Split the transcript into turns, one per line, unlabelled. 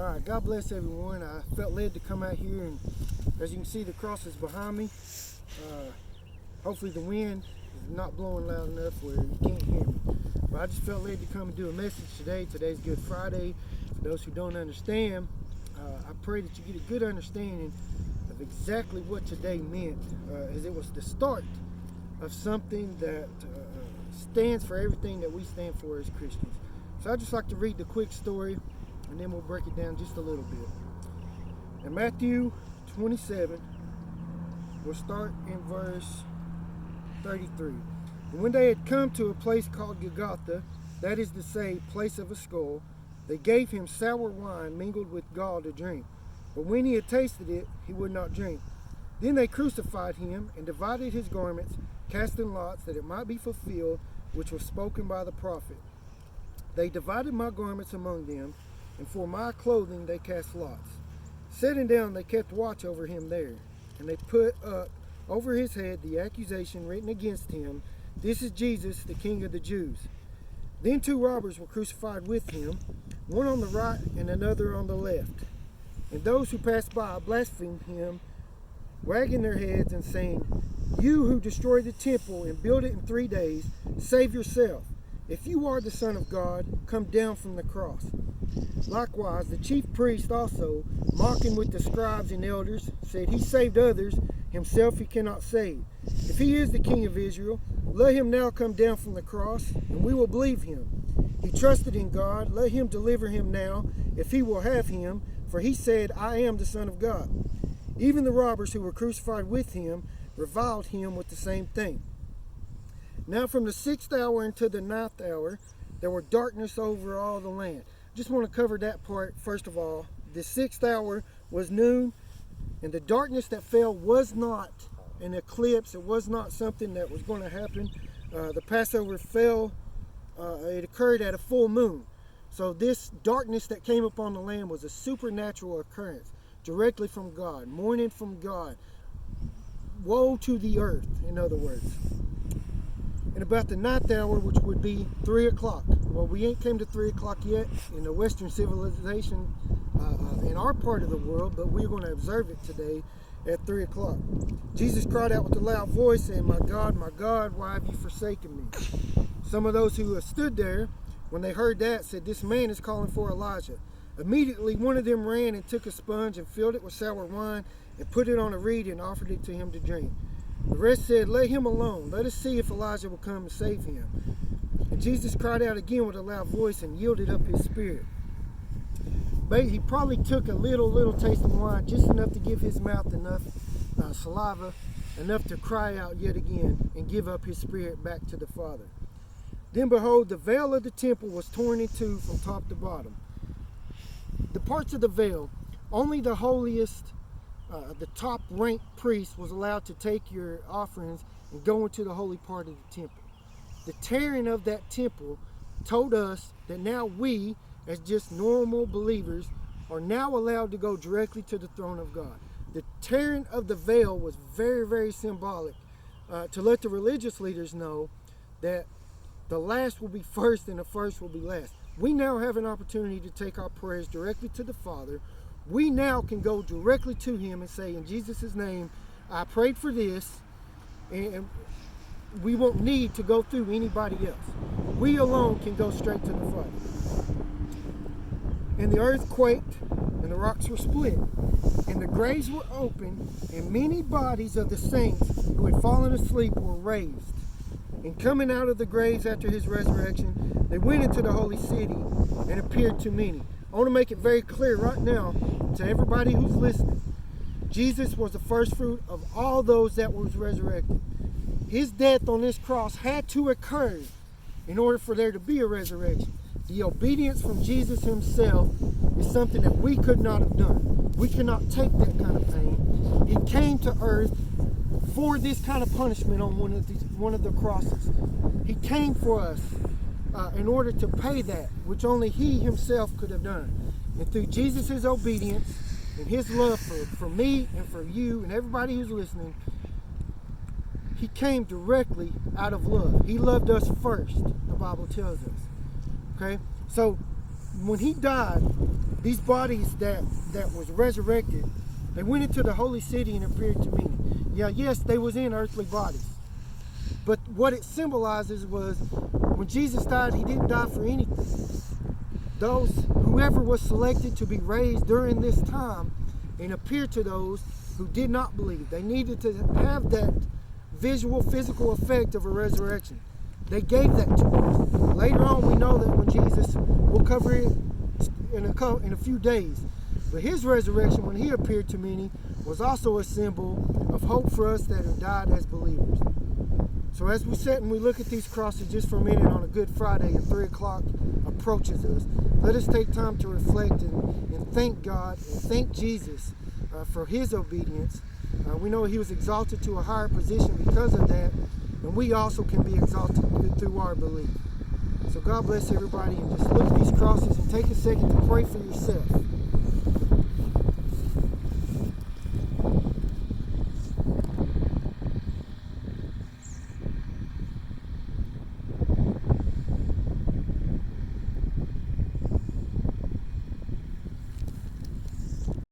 All right, God bless everyone. I felt led to come out here, and as you can see, the cross is behind me. Hopefully the wind is not blowing loud enough where you can't hear me. But I just felt led to come and do a message today. Today's Good Friday. For those who don't understand, I pray that you get a good understanding of exactly what today meant, as it was the start of something that stands for everything that we stand for as Christians. So I'd just like to read the quick story, and then we'll break it down just a little bit. In Matthew 27, we'll start in verse 33. And when they had come to a place called Golgotha, that is to say, place of a skull, they gave him sour wine mingled with gall to drink. But when he had tasted it, he would not drink. Then they crucified him and divided his garments, casting lots, that it might be fulfilled, which was spoken by the prophet. They divided my garments among them, and for my clothing they cast lots. Sitting down, they kept watch over him there, and they put up over his head the accusation written against him, "This is Jesus, the King of the Jews." Then two robbers were crucified with him, one on the right and another on the left. And those who passed by blasphemed him, wagging their heads and saying, "You who destroy the temple and build it in 3 days, save yourself. If you are the Son of God, come down from the cross." Likewise, the chief priest also, mocking with the scribes and elders, said, "He saved others, himself he cannot save. If he is the King of Israel, let him now come down from the cross, and we will believe him. He trusted in God, let him deliver him now, if he will have him, for he said, 'I am the Son of God.'" Even the robbers who were crucified with him reviled him with the same thing. Now from the 6th hour until the 9th hour, there were darkness over all the land. Just want to cover that part first of all. The 6th hour was noon, and the darkness that fell was not an eclipse. It was not something that was going to happen. The Passover fell, it occurred at a full moon. So this darkness that came upon the land was a supernatural occurrence, directly from God, morning from God. Woe to the earth, in other words. And about the 9th hour, which would be 3 o'clock. Well, we ain't came to 3 o'clock yet in the Western civilization in our part of the world, but we're going to observe it today at 3 o'clock. Jesus cried out with a loud voice, saying, my God, why have you forsaken me?" Some of those who stood there, when they heard that, said, "This man is calling for Elijah." Immediately one of them ran and took a sponge and filled it with sour wine and put it on a reed and offered it to him to drink. The rest said, "Let him alone. Let us see if Elijah will come and save him." And Jesus cried out again with a loud voice and yielded up his spirit. But he probably took a little taste of wine, just enough to give his mouth enough saliva, enough to cry out yet again and give up his spirit back to the Father. Then behold, the veil of the temple was torn in two from top to bottom. The parts of the veil, only the holiest, the top ranked priest was allowed to take your offerings and go into the holy part of the temple. The tearing of that temple told us that now we, as just normal believers, are now allowed to go directly to the throne of God. The tearing of the veil was very, very symbolic to let the religious leaders know that the last will be first and the first will be last. We now have an opportunity to take our prayers directly to the Father. We now can go directly to him and say, "In Jesus' name, I prayed for this," and we won't need to go through anybody else. We alone can go straight to the Father. And the earth quaked, and the rocks were split, and the graves were opened, and many bodies of the saints who had fallen asleep were raised. And coming out of the graves after his resurrection, they went into the holy city and appeared to many. I want to make it very clear right now to everybody who's listening. Jesus was the first fruit of all those that was resurrected. His death on this cross had to occur in order for there to be a resurrection. The obedience from Jesus himself is something that we could not have done. We cannot take that kind of pain. He came to earth for this kind of punishment on one of the crosses. He came for us in order to pay that, which only he himself could have done. And through Jesus' obedience and his love for me and for you and everybody who's listening, he came directly out of love. He loved us first, the Bible tells us. Okay? So when he died, these bodies that was resurrected, they went into the holy city and appeared to me. Yeah, yes, they was in earthly bodies. But what it symbolizes was when Jesus died, he didn't die for anything. Whoever was selected to be raised during this time and appear to those who did not believe. They needed to have that visual, physical effect of a resurrection. They gave that to us. Later on, we know that when Jesus, we'll cover it in a few days. But his resurrection, when he appeared to many, was also a symbol of hope for us that have died as believers. So as we sit and we look at these crosses just for a minute on a Good Friday and 3 o'clock approaches us, let us take time to reflect and thank God and thank Jesus for his obedience. We know he was exalted to a higher position because of that, and we also can be exalted through our belief. So God bless everybody, and just look at these crosses and take a second to pray for yourself.